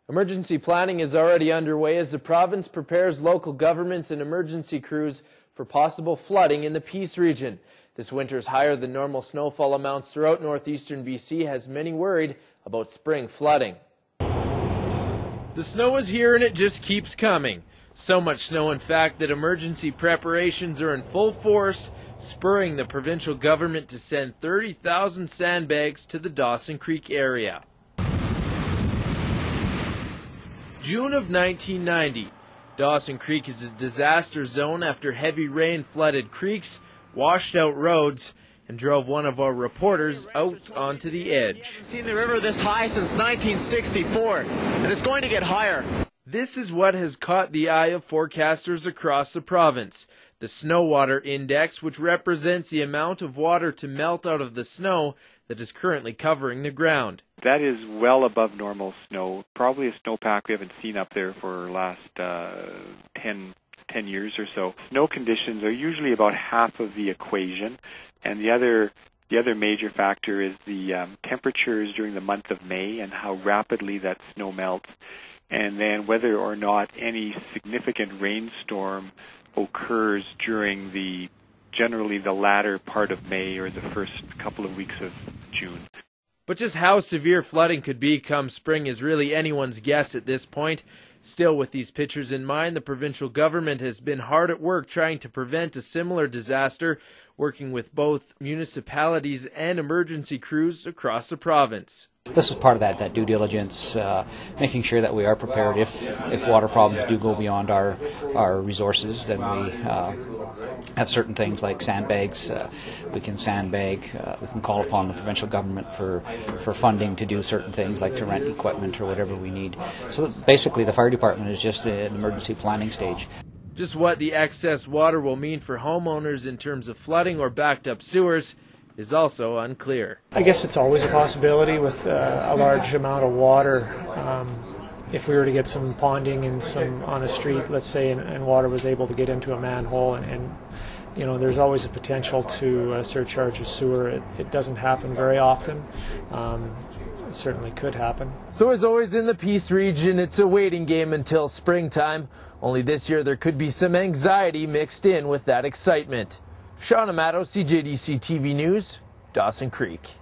Emergency planning is already underway as the province prepares local governments and emergency crews for possible flooding in the Peace region. This winter's higher than normal snowfall amounts throughout northeastern BC has many worried about spring flooding. The snow is here and it just keeps coming. So much snow, in fact, that emergency preparations are in full force, spurring the provincial government to send 30,000 sandbags to the Dawson Creek area. June of 1990. Dawson Creek is a disaster zone after heavy rain flooded creeks, washed out roads, and drove one of our reporters out onto the edge. We've seen the river this high since 1964, and it's going to get higher. This is what has caught the eye of forecasters across the province. The snow water index, which represents the amount of water to melt out of the snow that is currently covering the ground. That is well above normal snow, probably a snowpack we haven't seen up there for the last 10 years or so. Snow conditions are usually about half of the equation, and the other major factor is the temperatures during the month of May and how rapidly that snow melts, and then whether or not any significant rainstorm occurs during generally the latter part of May or the first couple of weeks of June. But just how severe flooding could be come spring is really anyone's guess at this point. Still, with these pictures in mind, the provincial government has been hard at work trying to prevent a similar disaster, working with both municipalities and emergency crews across the province. This is part of that due diligence, making sure that we are prepared if water problems do go beyond our resources. Then we have certain things like sandbags. We can sandbag. We can call upon the provincial government for funding to do certain things, like to rent equipment or whatever we need. So basically, the fire department is just an emergency planning stage. Just what the excess water will mean for homeowners in terms of flooding or backed up sewers is also unclear. I guess it's always a possibility with a large amount of water. If we were to get some ponding and on a street, let's say, and water was able to get into a manhole, and you know, there's always a potential to surcharge a sewer. It doesn't happen very often. It certainly could happen. So as always in the Peace region, it's a waiting game until springtime. Only this year there could be some anxiety mixed in with that excitement. Amato, CJDC TV News, Dawson Creek.